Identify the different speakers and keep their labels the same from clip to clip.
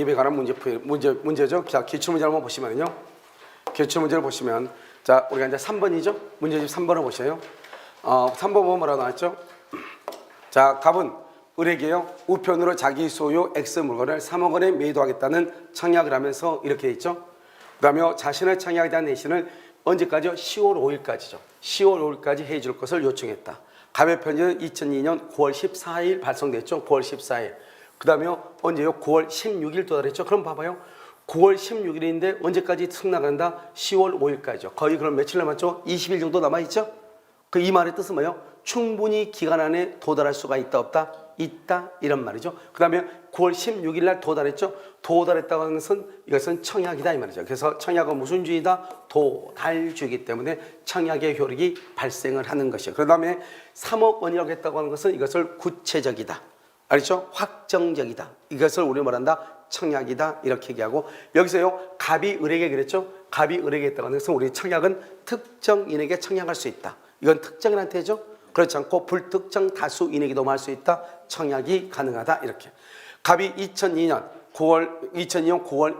Speaker 1: 독립에 관한 문제죠. 자, 기출문제를 한번 보시면요. 기출문제를 보시면, 자, 우리가 이제 3번이죠. 문제집 3번을 보셔요. 3번 보면 뭐라고 나왔죠? 자, 갑은 을에게요, 우편으로 자기 소유 X 물건을 3억 원에 매도하겠다는 청약을 하면서 이렇게 있죠. 그 다음에 자신의 청약에 대한 내신을 언제까지요? 10월 5일까지죠. 10월 5일까지 해줄 것을 요청했다. 갑의 편지는 2002년 9월 14일 발송됐죠. 9월 14일. 그 다음에 언제요? 9월 16일 도달했죠. 그럼 봐봐요. 9월 16일인데 언제까지 승낙한다? 10월 5일까지죠. 거의 그럼 며칠 남았죠? 20일 정도 남아있죠? 그 이 말의 뜻은 뭐예요? 충분히 기간 안에 도달할 수가 있다 없다? 있다 이런 말이죠. 그 다음에 9월 16일 날 도달했죠. 도달했다고 하는 것은 이것은 청약이다 이 말이죠. 그래서 청약은 무슨 주의다? 도달주의이기 때문에 청약의 효력이 발생을 하는 것이에요. 그 다음에 3억 원이라고 했다고 하는 것은 이것을 구체적이다. 알죠? 확정적이다. 이것을 우리 말한다? 청약이다 이렇게 얘기하고, 여기서요 갑이 을에게 그랬죠. 갑이 을에게 했다고 하는 것은 우리 청약은 특정인에게 청약할 수 있다. 이건 특정인한테죠. 그렇지 않고 불특정 다수인에게도 할 수 있다. 청약이 가능하다 이렇게. 갑이 2002년 9월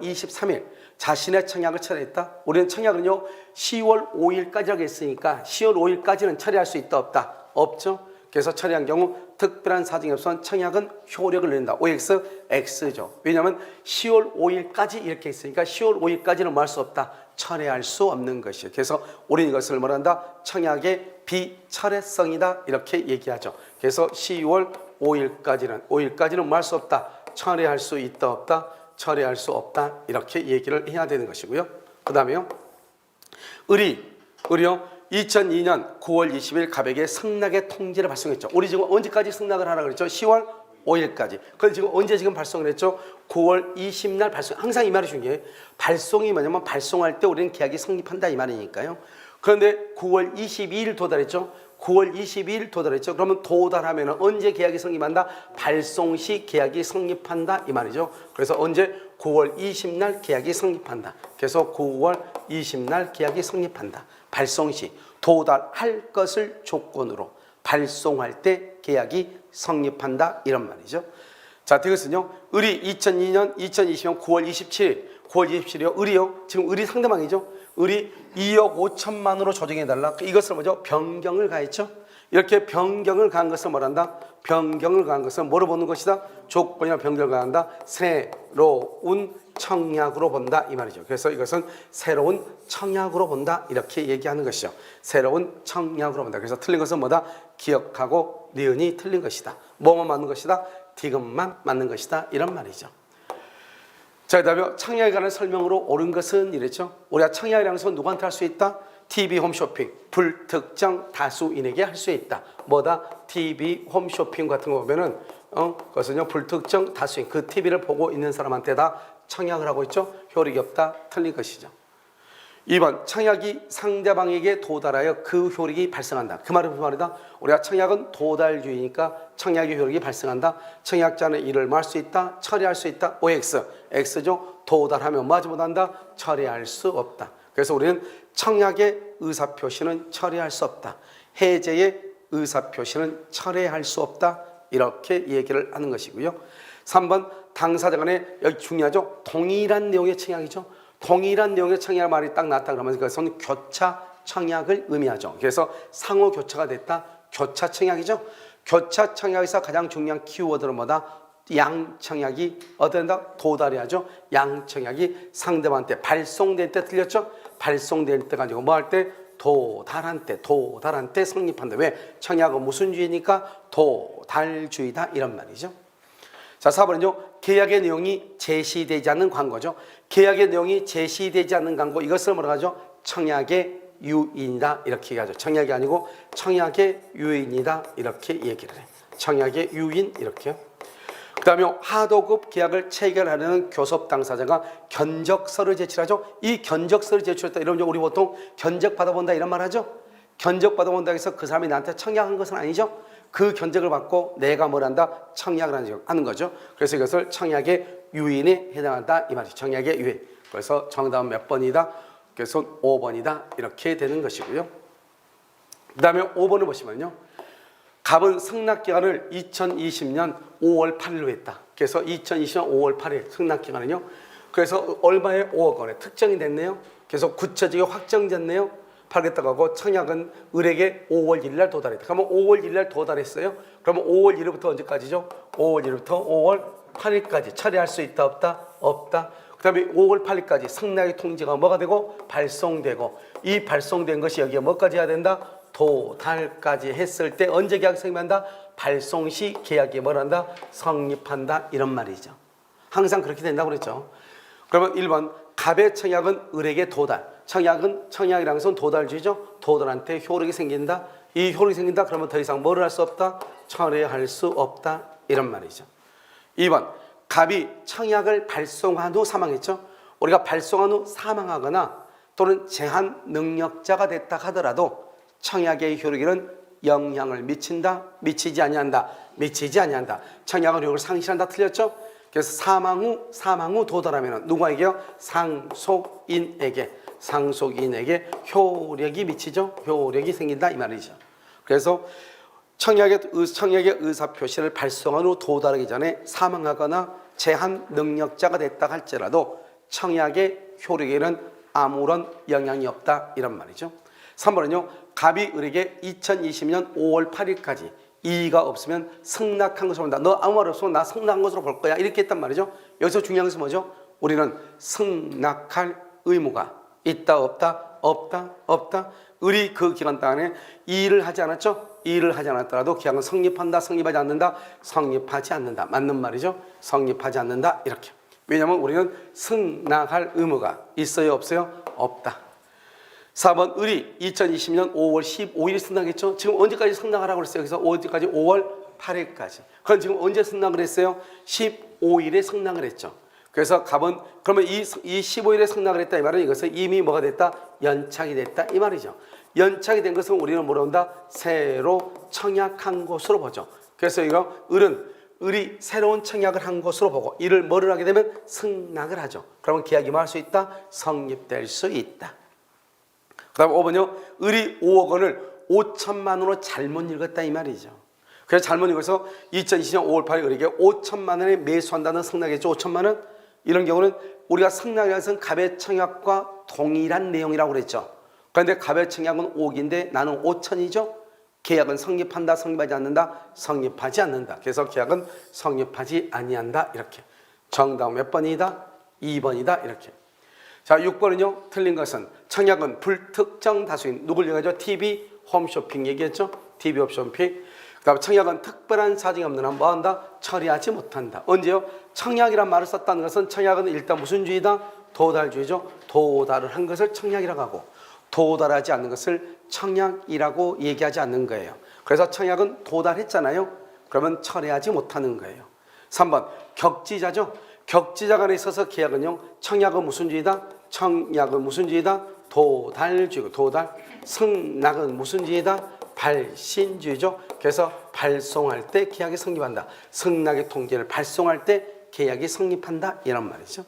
Speaker 1: 23일 자신의 청약을 철회했다. 우리는 청약은요 10월 5일까지라고 했으니까 10월 5일까지는 철회할 수 있다 없다? 없죠. 그래서 철회한 경우 특별한 사정이 없으면 청약은 효력을 낸다. OX, X죠. 왜냐하면 10월 5일까지 이렇게 했으니까 10월 5일까지는 뭐 할 수 없다? 철회할 수 없는 것이에요. 그래서 우리는 이것을 뭐란다? 청약의 비철회성이다 이렇게 얘기하죠. 그래서 10월 5일까지는 뭐 할 수 없다? 철회할 수 있다 없다? 철회할 수 없다 이렇게 얘기를 해야 되는 것이고요. 그 다음에요 을이요 2002년 9월 20일 갑에게 승낙의 통지를 발송했죠. 우리 지금 언제까지 승낙을 하라 그랬죠? 10월 5일까지. 그런데 지금 언제 발송을 했죠? 9월 20날 발송. 항상 이 말이 중요해요. 발송이 뭐냐면 발송할 때 우리는 계약이 성립한다 이 말이니까요. 그런데 9월 22일 도달했죠. 9월 22일 도달했죠. 그러면 도달하면 언제 계약이 성립한다? 발송 시 계약이 성립한다 이 말이죠. 그래서 언제? 9월 20날 계약이 성립한다. 그래서 9월 20날 계약이 성립한다. 발송 시 도달할 것을 조건으로 발송할 때 계약이 성립한다 이런 말이죠. 자, 이것은요 을이 2020년 9월 27일이요. 을이요 지금 을이 상대방이죠. 을이 2억 5천만으로 조정해달라. 이것을 뭐죠? 변경을 가했죠. 이렇게 변경을 가한 것을 뭐란다? 변경을 가한 것은 뭐로 보는 것이다? 조건이나 변경을 가한다. 새로운 청약으로 본다 이 말이죠. 그래서 이것은 새로운 청약으로 본다 이렇게 얘기하는 것이죠. 새로운 청약으로 본다. 그래서 틀린 것은 뭐다? 기억하고 니은이 틀린 것이다. 뭐만 맞는 것이다? 디귿만 맞는 것이다 이런 말이죠. 자, 그 다음에 청약에 관한 설명으로 옳은 것은 이랬죠. 우리가 청약이라는 것은 누구한테 할 수 있다? TV 홈쇼핑, 불특정 다수인에게 할 수 있다. 뭐다? TV 홈쇼핑 같은 거 보면은 그것은요 불특정 다수인, 그 TV를 보고 있는 사람한테 다 청약을 하고 있죠. 효력이 없다. 틀린 것이죠. 2번 청약이 상대방에게 도달하여 그 효력이 발생한다. 그 말은 무슨 말이다? 우리가 청약은 도달주의니까 청약의 효력이 발생한다. 청약자는 이를 뭐 할 수 있다? 처리할 수 있다. OX, X죠. 도달하면 뭐 하지 못한다? 처리할 수 없다. 그래서 우리는 청약의 의사표시는 처리할 수 없다. 해제의 의사표시는 철회할 수 없다. 이렇게 얘기를 하는 것이고요. 3번 당사자 간에, 여기 중요하죠. 동일한 내용의 청약이죠. 동일한 내용의 청약 말이 딱 나왔다 그러면 그것은 교차 청약을 의미하죠. 그래서 상호 교차가 됐다. 교차 청약이죠. 교차 청약에서 가장 중요한 키워드는 뭐다? 양 청약이 어떤다? 도달해야죠. 양 청약이 상대방한테 발송될 때 틀렸죠? 발송될 때 가지고 뭐 할 때? 도달한 때 성립한다. 왜? 청약은 무슨 주의니까? 도달주의다 이런 말이죠. 자, 4번은요. 계약의 내용이 제시되지 않는 광고죠. 계약의 내용이 제시되지 않는 광고, 이것을 뭐라고 하죠? 청약의 유인이다 이렇게 얘기하죠. 청약이 아니고 청약의 유인이다 이렇게 얘기를 해요. 청약의 유인 이렇게요. 그 다음에 하도급 계약을 체결하려는 교섭 당사자가 견적서를 제출하죠. 이 견적서를 제출했다 이러면 우리 보통 견적 받아본다 이런 말 하죠. 견적 받아본다 해서 그 사람이 나한테 청약한 것은 아니죠. 그 견적을 받고 내가 뭘 한다? 청약을 하는 거죠. 그래서 이것을 청약의 유인에 해당한다 이 말이죠. 청약의 유인. 그래서 정답은 몇 번이다? 그래서 5번이다 이렇게 되는 것이고요. 그 다음에 5번을 보시면요. 갑은 승낙기간을 2020년 5월 8일로 했다. 그래서 2020년 5월 8일 승낙기간은요. 그래서 얼마에 5억 원에 특정이 됐네요. 그래서 구체적이 확정됐네요. 팔겠다고 하고 청약은 을에게 5월 1일 날 도달했다. 그러면 5월 1일 날 도달했어요. 그러면 5월 1일부터 언제까지죠? 5월 1일부터 5월 8일까지 처리할 수 있다 없다? 없다. 그 다음에 5월 8일까지 승낙의 통지가 뭐가 되고? 발송되고, 이 발송된 것이 여기에 뭐까지 해야 된다? 도달까지 했을 때 언제 계약이 성립한다? 발송 시 계약이 뭐란다? 성립한다. 이런 말이죠. 항상 그렇게 된다고 그랬죠. 그러면 1번 갑의 청약은 을에게 도달. 청약이라는 것은 도달주의죠. 도달한테 효력이 생긴다. 이 효력이 생긴다. 그러면 더 이상 뭐를 할 수 없다? 철회할 수 없다. 이런 말이죠. 2번 갑이 청약을 발송한 후 사망했죠. 우리가 발송한 후 사망하거나 또는 제한 능력자가 됐다 하더라도 청약의 효력에는 영향을 미친다, 미치지 아니한다, 미치지 아니한다. 청약의 효력을 상실한다. 틀렸죠? 그래서 사망 후 도달하면 누구에게요? 상속인에게 효력이 미치죠. 효력이 생긴다 이 말이죠. 그래서 청약의 의사표시를 발송한 후 도달하기 전에 사망하거나 제한 능력자가 됐다 할지라도 청약의 효력에는 아무런 영향이 없다 이런 말이죠. 3번은요. 갑이 을에게 2020년 5월 8일까지 이의가 없으면 승낙한 것으로 본다. 너 아무 말 없으면 나 승낙한 것으로 볼 거야. 이렇게 했단 말이죠. 여기서 중요한 것은 뭐죠? 우리는 승낙할 의무가 있다 없다? 없다. 을이 그 기간 동안에 이의를 하지 않았죠? 이의를 하지 않았더라도 계약은 성립한다, 성립하지 않는다? 성립하지 않는다. 맞는 말이죠? 성립하지 않는다. 이렇게. 왜냐하면 우리는 승낙할 의무가 있어요 없어요? 없다. 4번 을이 2020년 5월 15일 승낙했죠. 지금 언제까지 승낙을 하고 그랬어요? 그래서 언제까지? 5월 8일까지. 그럼 지금 언제 승낙을 했어요? 15일에 승낙을 했죠. 그래서 갑은 그러면 이 15일에 승낙을 했다 이 말은 이것은 이미 뭐가 됐다? 연착이 됐다 이 말이죠. 연착이 된 것은 우리는 뭐라 한다? 새로 청약한 것으로 보죠. 그래서 이거 을이 새로운 청약을 한 것으로 보고 이를 뭐를 하게 되면 승낙을 하죠. 그러면 계약이 뭐 할 수 있다? 성립될 수 있다. 그 다음 5번요. 을이 5억 원을 5천만 원으로 잘못 읽었다 이 말이죠. 그래서 잘못 읽어서 2020년 5월 8일 을에게 5천만 원에 매수한다는 승낙이죠. 5천만 원. 이런 경우는 우리가 승낙이라는 것은 갑의 청약과 동일한 내용이라고 그랬죠. 그런데 갑의 청약은 5억인데 나는 5천이죠. 계약은 성립한다, 성립하지 않는다? 성립하지 않는다. 그래서 계약은 성립하지 아니한다. 이렇게. 정답 몇 번이다? 2번이다. 이렇게. 자, 6번은요. 틀린 것은 청약은 불특정 다수인 누굴 얘기하죠? TV 홈쇼핑 얘기했죠? TV 홈쇼핑. 그 다음에 청약은 특별한 사정이 없는 한 뭐한다? 처리하지 못한다. 언제요? 청약이란 말을 썼다는 것은 청약은 일단 무슨 주의다? 도달주의죠. 도달을 한 것을 청약이라고 하고 도달하지 않는 것을 청약이라고 얘기하지 않는 거예요. 그래서 청약은 도달했잖아요. 그러면 처리하지 못하는 거예요. 3번 격지자죠. 격지자 간에 있어서 계약은요. 청약은 무슨 주의다? 청약은 무슨 주의다? 도달주의고 도달. 승낙은 무슨 주의다? 발신주의죠. 그래서 발송할 때 계약이 성립한다. 승낙의 통지를 발송할 때 계약이 성립한다. 이런 말이죠.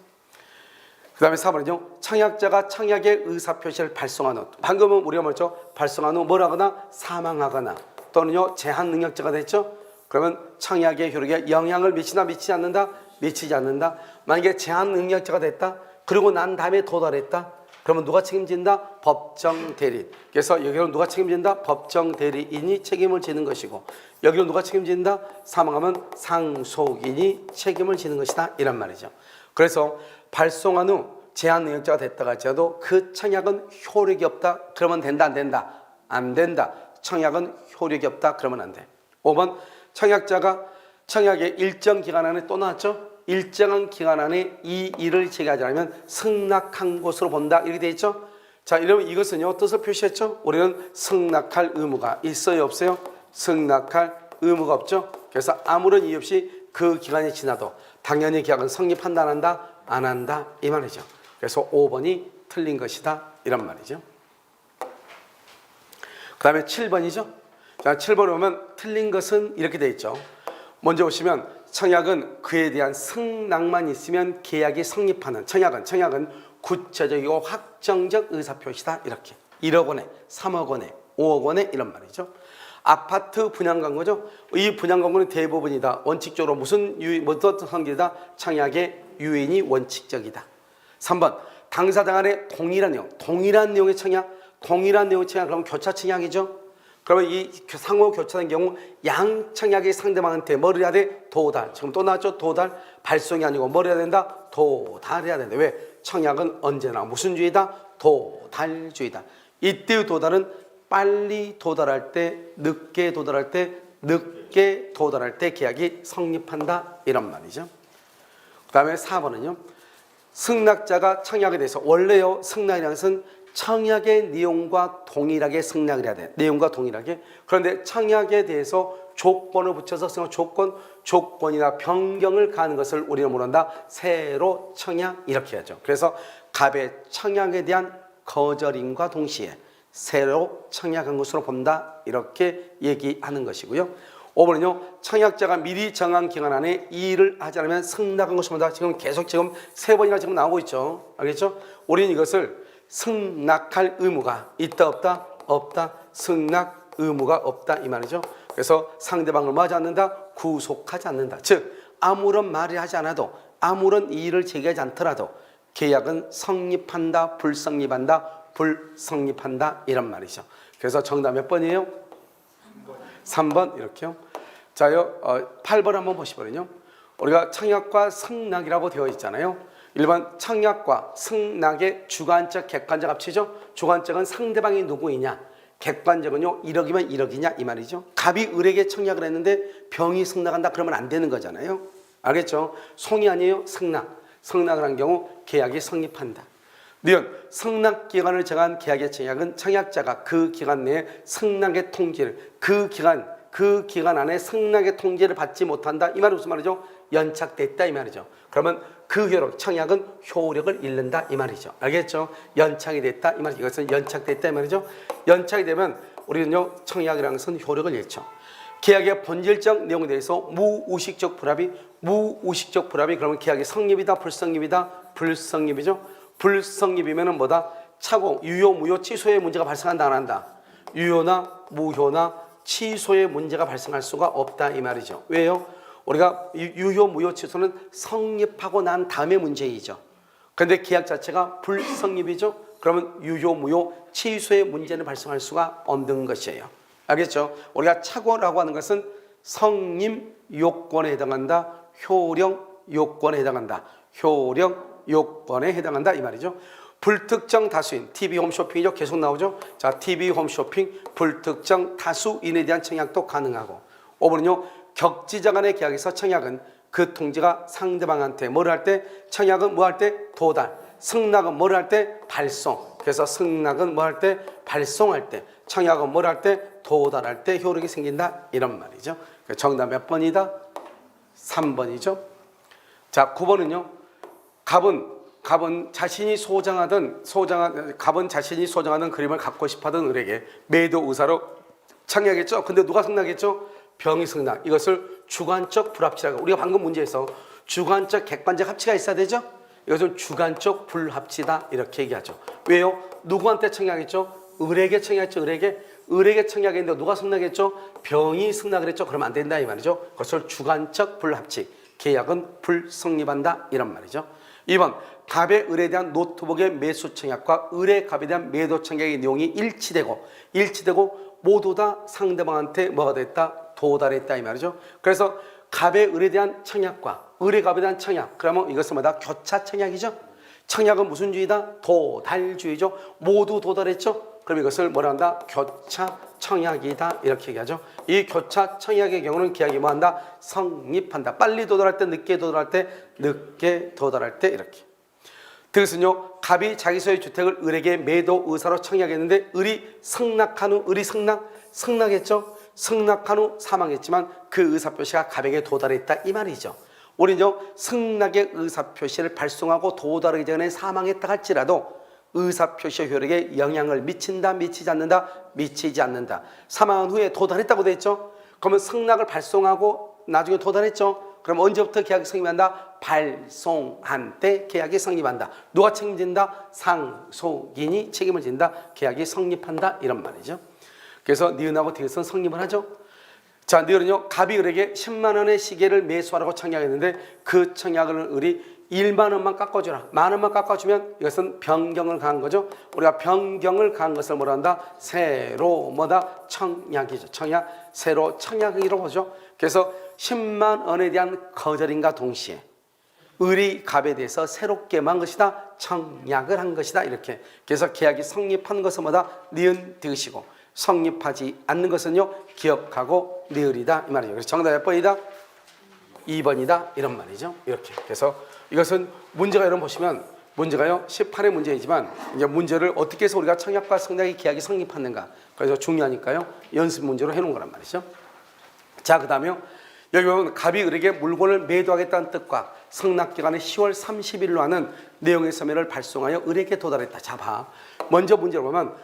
Speaker 1: 그 다음에 4번은요. 청약자가 청약의 의사표시를 발송한 후 방금은 우리가 뭐죠? 발송한 후 뭘 하거나 사망하거나 또는요. 제한 능력자가 됐죠. 그러면 청약의 효력에 영향을 미치나 미치지 않는다? 미치지 않는다. 만약에 제한 능력자가 됐다. 그리고 난 다음에 도달했다. 그러면 누가 책임진다? 법정 대리인. 그래서 여기로 누가 책임진다? 법정 대리인이 책임을 지는 것이고 여기로 누가 책임진다? 사망하면 상속인이 책임을 지는 것이다. 이란 말이죠. 그래서 발송한 후 제한 능력자가 됐다가 할지라도 그 청약은 효력이 없다. 그러면 된다 안 된다? 안 된다. 청약은 효력이 없다. 그러면 안 돼. 5번 청약자가 청약의 일정 기간 안에 또 나왔죠? 일정한 기간 안에 이 일을 제기하지 않으면 승낙한 것으로 본다. 이렇게 되어 있죠? 자, 이러면 이것은요, 뜻을 표시했죠? 우리는 승낙할 의무가 있어요, 없어요? 승낙할 의무가 없죠? 그래서 아무런 이유 없이 그 기간이 지나도 당연히 계약은 성립한다, 안 한다? 안 한다. 이 말이죠. 그래서 5번이 틀린 것이다. 이런 말이죠. 그 다음에 7번이죠? 자, 7번에 보면 틀린 것은 이렇게 되어 있죠. 먼저 보시면 청약은 그에 대한 승낙만 있으면 계약이 성립하는 청약은 구체적이고 확정적 의사표시다. 이렇게 1억 원에 3억 원에 5억 원에 이런 말이죠. 아파트 분양 광고죠. 이 분양 광고는 대부분이다. 원칙적으로 무슨 성질이다? 청약의 유인이 원칙적이다. 3번 당사자 간의 동일한 내용의 청약, 그러면 교차 청약이죠. 그러면 이 상호 교차된 경우 양 청약의 상대방한테 뭘 해야 돼? 도달. 지금 또 나왔죠? 도달. 발송이 아니고 뭘 해야 된다? 도달해야 된다. 왜? 청약은 언제나 무슨 주의다? 도달주의다. 이때의 도달은 빨리 도달할 때, 늦게 도달할 때 계약이 성립한다. 이런 말이죠. 그 다음에 4번은요. 승낙자가 청약에 대해서 원래요. 승낙이라는 것은 청약의 내용과 동일하게 승낙을 해야 돼. 내용과 동일하게. 그런데 청약에 대해서 조건을 붙여서 조건이나 변경을 가하는 것을 우리는 뭐란다? 새로 청약 이렇게 하죠. 그래서 갑의 청약에 대한 거절임과 동시에 새로 청약한 것으로 본다. 이렇게 얘기하는 것이고요. 5번은요. 청약자가 미리 정한 기간 안에 이 일을 하지 않으면 승낙한 것으로 본다. 지금 3번이나 지금 나오고 있죠. 알겠죠? 우리는 이것을 승낙할 의무가 있다 없다? 없다. 승낙 의무가 없다 이 말이죠. 그래서 상대방을 뭐하지 않는다? 구속하지 않는다. 즉 아무런 말을 하지 않아도 아무런 이의를 제기하지 않더라도 계약은 성립한다, 불성립한다 이런 말이죠. 그래서 정답 몇 번이에요? 3번 이렇게요. 자요 8번 한번 보시면요. 우리가 청약과 승낙이라고 되어 있잖아요. 일반 청약과 승낙의 주관적, 객관적 합치죠. 주관적은 상대방이 누구이냐, 객관적은요 1억이면 1억이냐 이 말이죠. 갑이 을에게 청약을 했는데 병이 승낙한다 그러면 안 되는 거잖아요. 알겠죠? 송이 아니에요. 승낙을 한 경우 계약이 성립한다. 니은 승낙 기간을 정한 계약의 청약은 청약자가 그 기간 내에 승낙의 통지를 그 기간 안에 승낙의 통지를 받지 못한다. 이 말이 무슨 말이죠? 연착됐다 이 말이죠. 그러면 그 효력, 청약은 효력을 잃는다 이 말이죠. 알겠죠? 연착이 됐다 이 말이죠. 이것은 연착됐다 이 말이죠. 연착이 되면 우리는요 청약이라는 것은 효력을 잃죠. 계약의 본질적 내용에 대해서 무의식적 불합이 그러면 계약이 성립이다 불성립이죠. 불성립이면은 뭐다? 차고 유효 무효 취소의 문제가 발생한다 안 한다? 유효나 무효나 취소의 문제가 발생할 수가 없다 이 말이죠. 왜요? 우리가 유효 무효 취소는 성립하고 난 다음의 문제이죠. 그런데 계약 자체가 불성립이죠. 그러면 유효 무효 취소의 문제는 발생할 수가 없는 것이에요. 알겠죠? 우리가 착오라고 하는 것은 성립 요건에 해당한다. 효력 요건에 해당한다. 이 말이죠. 불특정 다수인 TV 홈쇼핑이죠. 계속 나오죠. 자, TV 홈쇼핑 불특정 다수인에 대한 청약도 가능하고 5번은요. 격지자 간의 계약에서 청약은 그 통지가 상대방한테 뭘 할 때 청약은 뭐 할 때 도달, 승낙은 뭘 할 때 발송. 그래서 승낙은 뭐 할 때 발송할 때, 청약은 뭘 할 때 도달할 때 효력이 생긴다 이런 말이죠. 정답 몇 번이다? 3번이죠. 자, 9번은요. 갑은 자신이 소장하던 그림을 갖고 싶어하던 을에게 매도 의사로 청약했죠. 근데 누가 승낙했죠? 병이 승낙. 이것을 주관적 불합치라고. 우리가 방금 문제에서 주관적 객관적 합치가 있어야 되죠. 이것은 주관적 불합치다 이렇게 얘기하죠. 왜요? 누구한테 청약했죠? 을에게 청약했죠. 을에게 청약했는데 누가 승낙했죠? 병이 승낙을 했죠. 그러면 안 된다 이 말이죠. 그것을 주관적 불합치. 계약은 불성립한다 이런 말이죠. 2번 갑의 을에 대한 노트북의 매수 청약과 을의 갑에 대한 매도 청약의 내용이 일치되고 모두 다 상대방한테 뭐가 됐다? 도달했다 이 말이죠. 그래서 갑의 을에 대한 청약과 을의 갑에 대한 청약, 그러면 이것은 뭐다? 교차 청약이죠. 청약은 무슨 주의다? 도달주의죠. 모두 도달했죠. 그럼 이것을 뭐라 한다? 교차 청약이다 이렇게 얘기하죠. 이 교차 청약의 경우는 계약이 뭐한다? 성립한다. 빨리 도달할 때, 늦게 도달할 때 이렇게. 그것은요, 갑이 자기 소유의 주택을 을에게 매도 의사로 청약했는데 을이 승낙한 후 승낙했죠. 승낙한 후 사망했지만 그 의사표시가 갑에게 도달했다 이 말이죠. 우리는요, 승낙의 의사표시를 발송하고 도달하기 전에 사망했다 할지라도 의사표시의 효력에 영향을 미친다, 미치지 않는다. 사망한 후에 도달했다고 돼 있죠. 그러면 승낙을 발송하고 나중에 도달했죠. 그럼 언제부터 계약이 성립한다? 발송한 때 계약이 성립한다. 누가 책임진다? 상속인이 책임을 진다. 계약이 성립한다 이런 말이죠. 그래서 니은하고 디귿은 성립을 하죠. 자, 니은은요, 갑이 을에게 10만 원의 시계를 매수하라고 청약했는데 그 청약을 을이 1만 원만 깎아주라. 만 원만 깎아주면 이것은 변경을 가한 거죠. 우리가 변경을 가한 것을 뭐라 한다? 새로 뭐다? 청약이죠. 청약, 새로 청약이라고 보죠. 그래서 10만 원에 대한 거절인과 동시에 을이 갑에 대해서 새롭게 만 것이다. 청약을 한 것이다. 이렇게. 그래서 계약이 성립한 것은 뭐다? 니은 디귿이고 성립하지 않는 것은요, 기억하고 리을이다 이 말이죠. 그래서 정답 몇 번이다? 2번이다 이런 말이죠. 이렇게. 그래서 이것은 문제가 여러분 보시면 문제가요 18의 문제이지만 이제 문제를 어떻게 해서 우리가 청약과 성약의 계약이 성립하는가, 그래서 중요하니까요 연습 문제로 해놓은 거란 말이죠. 자, 그 다음에요, 여기 보면 갑이 을에게 물건을 매도하겠다는 뜻과 성납기간의 10월 30일로 하는 내용의 서면을 발송하여 을에게 도달했다. 자, 봐. 먼저 문제를 보면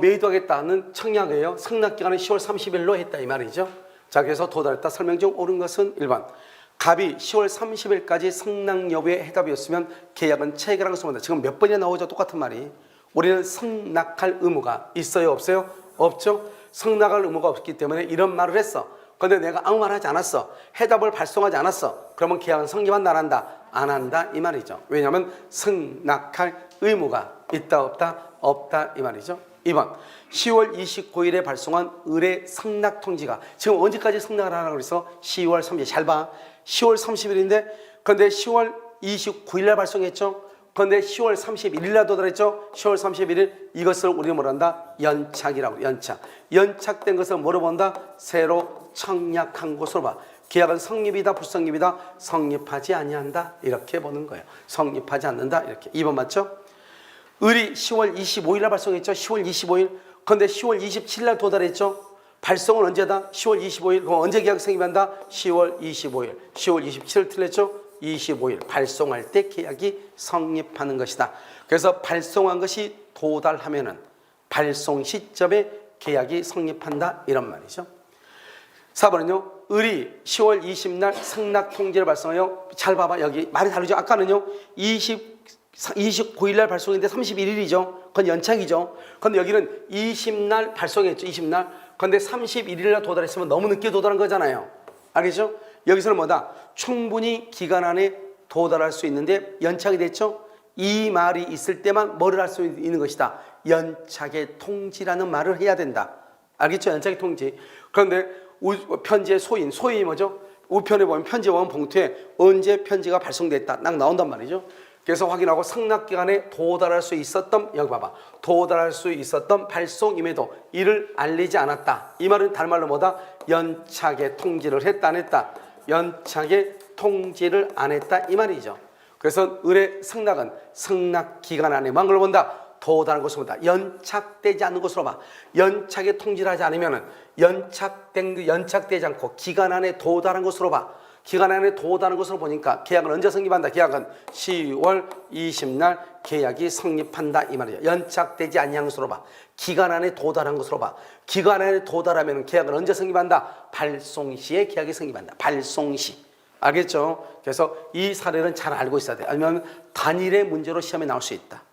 Speaker 1: 매도하겠다는 청약이에요. 성납기간은 10월 30일로 했다 이 말이죠. 자, 그래서 도달했다. 설명 중 옳은 것은 1번. 갑이 10월 30일까지 성납 여부에 해답이었으면 계약은 체결한 것을 본다. 지금 몇 번이나 나오죠? 똑같은 말이. 우리는 성납할 의무가 있어요? 없어요? 없죠. 성납할 의무가 없기 때문에 이런 말을 했어. 그런데 내가 아무 말 하지 않았어. 해답을 발송하지 않았어. 그러면 계약은 성립한다 안 한다? 안 한다 이 말이죠. 왜냐하면 성납할 의무가 있다 없다? 없다 이 말이죠. 2번. 10월 29일에 발송한 을의 성납 통지가 지금 언제까지 성납을 하라고 그래서 10월 30일. 잘 봐. 10월 30일인데 그런데 10월 29일날 발송했죠. 그런데 10월 31일날 도달했죠. 10월 31일. 이것을 우리는 뭐라 한다? 연착이라고. 연착. 연착된 것을 뭐로 본다? 새로 청약한 것으로 봐. 계약은 성립이다 불성립이다? 성립하지 아니한다 이렇게 보는 거예요. 성립하지 않는다 이렇게. 2번 맞죠? 을이 10월 25일날 발송했죠. 10월 25일. 그런데 10월 27일날 도달했죠. 발송은 언제다? 10월 25일. 그럼 언제 계약 성립한다? 10월 25일. 10월 27일 틀렸죠? 25일. 발송할 때 계약이 성립하는 것이다. 그래서 발송한 것이 도달하면은 발송 시점에 계약이 성립한다 이런 말이죠. 4번은요. 을이 10월 20날 성납 통지를 발송하여, 잘 봐봐. 여기 말이 다르죠. 아까는요. 29일날 발송했는데 31일이죠. 그건 연착이죠. 그런데 여기는 20날 발송했죠. 20날. 그런데 31일날 도달했으면 너무 늦게 도달한 거잖아요. 알겠죠? 여기서는 뭐다? 충분히 기간 안에 도달할 수 있는데 연착이 됐죠? 이 말이 있을 때만 뭐를 할 수 있는 것이다? 연착의 통지라는 말을 해야 된다. 알겠죠? 연착의 통지. 그런데 편지의 소인, 소인이 뭐죠? 우편에 보면 편지에 보면 봉투에 언제 편지가 발송됐다 딱 나온단 말이죠. 그래서 확인하고 성납기간에 도달할 수 있었던, 여기 봐봐, 도달할 수 있었던 발송임에도 이를 알리지 않았다. 이 말은 다른 말로 뭐다? 연착의 통지를 했다 안 했다? 연착의 통지를 안 했다 이 말이죠. 그래서 을의 성납은 성납기간 안에 뭐한 걸 본다? 도달한 것으로 본다. 연착되지 않는 것으로 봐. 연착에 통지를 하지 않으면 연착되지 않고 기간 안에 도달한 것으로 봐. 기간 안에 도달한 것으로 보니까 계약은 언제 성립한다? 계약은 10월 20날 계약이 성립한다 이 말이죠. 연착되지 아니한 것으로 봐. 기간 안에 도달한 것으로 봐. 기간 안에 도달하면 계약은 언제 성립한다? 발송 시에 계약이 성립한다. 발송 시. 알겠죠? 그래서 이 사례는 잘 알고 있어야 돼. 아니면 단일의 문제로 시험에 나올 수 있다.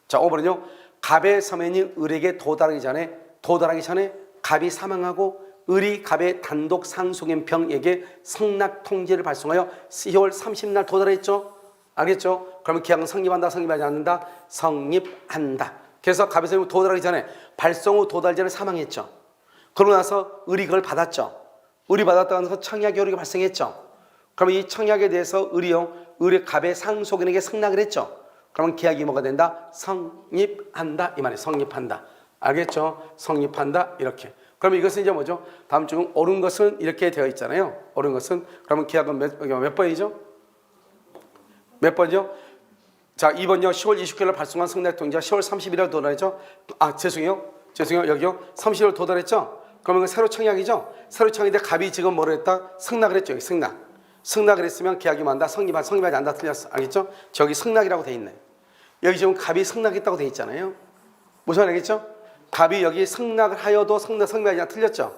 Speaker 1: 자, 5번은요. 갑의 서면이 을에게 도달하기 전에 갑이 사망하고 을이 갑의 단독 상속인 병에게 성납 통지를 발송하여 10월 30날 도달했죠. 알겠죠? 그러면 계약은 성립한다, 성립하지 않는다? 성립한다. 그래서 갑의 서면이 도달하기 전에, 발송 후 도달 전에 사망했죠. 그러고 나서 을이 그걸 받았죠. 을이 받았다고 해서 청약 효력이 발생했죠. 그러면 이 청약에 대해서 을이 갑의 상속인에게 성납을 했죠. 그러면 계약이 뭐가 된다? 성립한다 이 말이에요. 성립한다. 알겠죠? 성립한다 이렇게. 그러면 이것은 이제 뭐죠? 다음 중 옳은 것은 이렇게 되어 있잖아요. 옳은 것은, 그러면 계약은 몇 번이죠? 몇 번이죠? 자, 2번요. 10월 29일 발송한 성납 통지가 10월 30일에 도달했죠? 죄송해요. 여기요. 30일 도달했죠? 그러면 새로 청약이죠? 새로 청약인데 갑이 지금 뭐를 했다? 성납을 했죠. 여기 성낙을 했으면 계약이 만다. 성립하지 않다. 틀렸어. 알겠죠? 저기 성낙이라고 돼 있네. 여기 지금 갑이 성낙했다고 돼 있잖아요. 무슨 말이겠죠? 갑이 여기 성낙을 하여도 성립하지 않다. 틀렸죠?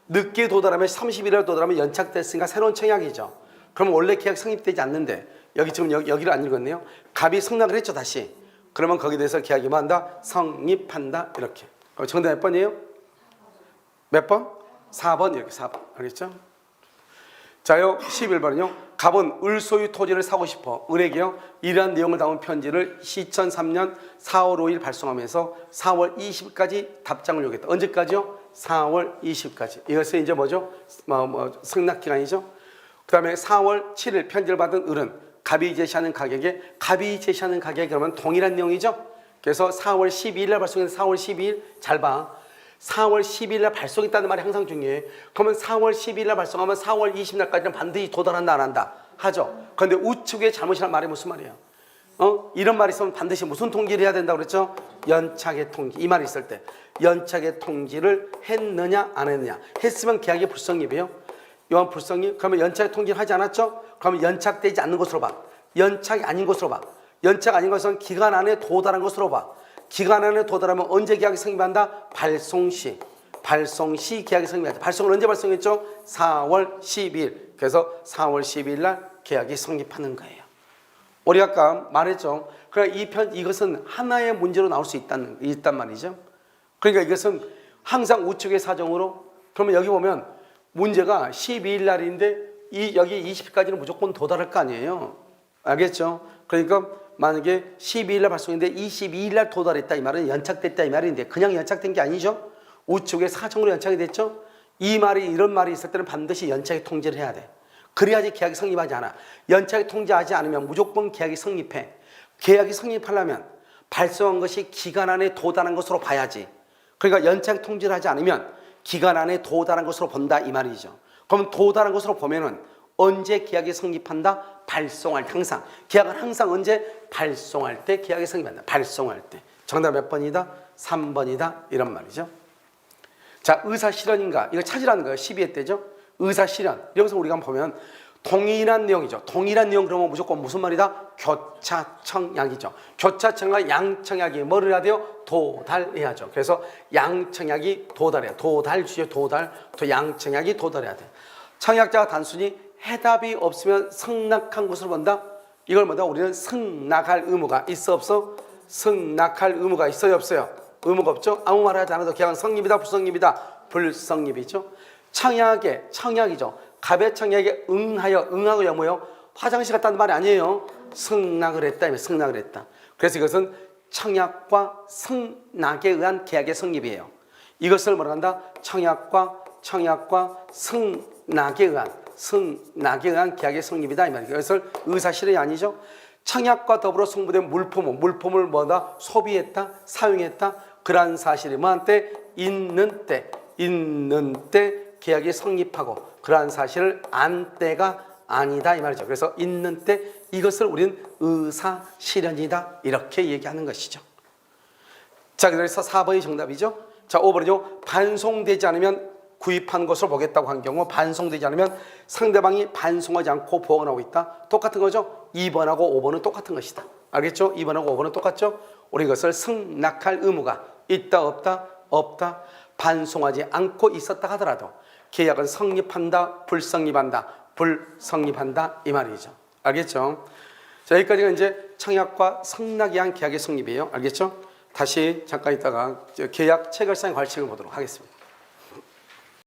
Speaker 1: 늦게 도달하면 30일에 도달하면 연착됐으니까 새로운 청약이죠. 그럼 원래 계약 성립되지 않는데 여기 지금 여기를 안 읽었네요. 갑이 성낙을 했죠. 다시. 그러면 거기에 대해서 계약이 만다. 성립한다. 이렇게. 그럼 정답 몇 번이에요? 몇 번? 4번 이렇게 4번. 알겠죠? 자요 11번은요. 갑은 을 소유 토지를 사고 싶어 을에게요. 이러한 내용을 담은 편지를 2003년 4월 5일 발송하면서 4월 20일까지 답장을 요구했다. 언제까지요? 4월 20일까지. 이것은 이제 뭐죠? 승낙기간이죠. 그 다음에 4월 7일 편지를 받은 을은 갑이 제시하는 가격에 그러면 동일한 내용이죠. 그래서 4월 12일 날 발송해서 4월 12일 잘 봐. 4월 10일 날 발송했다는 말이 항상 중요해. 그러면 4월 10일 날 발송하면 4월 20일까지는 반드시 도달한다 안 한다? 하죠. 그런데 우측에 잘못이란 말이 무슨 말이에요? 이런 말이 있으면 반드시 무슨 통지를 해야 된다고 그랬죠? 연착의 통지. 이 말이 있을 때 연착의 통지를 했느냐 안 했느냐. 했으면 계약이 불성립이에요. 요한 불성립. 그러면 연착의 통지를 하지 않았죠? 그러면 연착되지 않는 것으로 봐. 연착이 아닌 것으로 봐. 연착 아닌 것은 기간 안에 도달한 것으로 봐. 기간 안에 도달하면 언제 계약이 성립한다? 발송 시 계약이 성립한다. 발송을 언제 발송했죠? 4월 12일. 그래서 4월 12일 날 계약이 성립하는 거예요. 우리 아까 말했죠. 그러니까 이것은 하나의 문제로 나올 수 있단 말이죠. 그러니까 이것은 항상 우측의 사정으로. 그러면 여기 보면 문제가 12일 날인데 여기 20일까지는 무조건 도달할 거 아니에요. 알겠죠? 그러니까 만약에 12일 날 발송했는데 22일 날 도달했다 이 말은 연착됐다 이 말인데 그냥 연착된 게 아니죠. 우측의 사정으로 연착이 됐죠. 이런 말이 있을 때는 반드시 연착의 통지를 해야 돼. 그래야지 계약이 성립하지 않아. 연착의 통지하지 않으면 무조건 계약이 성립해. 계약이 성립하려면 발송한 것이 기간 안에 도달한 것으로 봐야지. 그러니까 연착 통지를 하지 않으면 기간 안에 도달한 것으로 본다 이 말이죠. 그럼 도달한 것으로 보면은 언제 계약이 성립한다? 발송할 때. 항상 계약은 항상 언제? 발송할 때 계약이 성립한다. 발송할 때. 정답 몇 번이다? 3번이다 이런 말이죠. 자, 의사실현인가? 이거 찾으라는 거예요. 12회 때죠. 의사실현. 여기서 우리가 한번 보면 동일한 내용이죠. 동일한 내용 그러면 무조건 무슨 말이다? 교차청약이죠. 교차청과 양청약이 뭐를 해야 돼요? 도달해야죠. 그래서 양청약이 도달해야 도달 주죠. 도달. 또 양청약이 도달해야 돼. 청약자가 단순히 해답이 없으면 승낙한 것으로 본다. 이걸 뭐다? 우리는 승낙할 의무가 있어 없어? 승낙할 의무가 있어요 없어요? 의무가 없죠. 아무 말 하지 않아도 계약은 성립이다 불성립이다? 불성립이죠. 청약이죠. 갑의 청약에 응하고요 뭐요? 화장실 갔다는 말이 아니에요. 승낙을 했다. 승낙을 했다. 그래서 이것은 청약과 승낙에 의한 계약의 성립이에요. 이것을 뭐라 한다? 청약과 승낙에 의한 계약의 성립이다 이 말이에요. 이것을 의사실현이 아니죠. 청약과 더불어 송부된 물품을 뭐다? 소비했다, 사용했다. 그러한 사실이 뭐한테? 있는 때 계약이 성립하고 그러한 사실을 안 때가 아니다 이 말이죠. 그래서 있는 때 이것을 우리는 의사실현이다 이렇게 얘기하는 것이죠. 자, 그래서 4번이 정답이죠. 자, 5번은요. 반송되지 않으면 구입한 것을 보겠다고 한 경우 반송되지 않으면 상대방이 반송하지 않고 보관하고 있다. 똑같은 거죠. 2번하고 5번은 똑같은 것이다. 알겠죠? 2번하고 5번은 똑같죠. 우리 이것을 승낙할 의무가 있다 없다? 없다. 반송하지 않고 있었다 하더라도 계약은 성립한다 불성립한다 이 말이죠. 알겠죠? 자, 여기까지가 이제 청약과 승낙에 의한 계약의 성립이에요. 알겠죠? 다시 잠깐 있다가 계약 체결상 관측을 보도록 하겠습니다.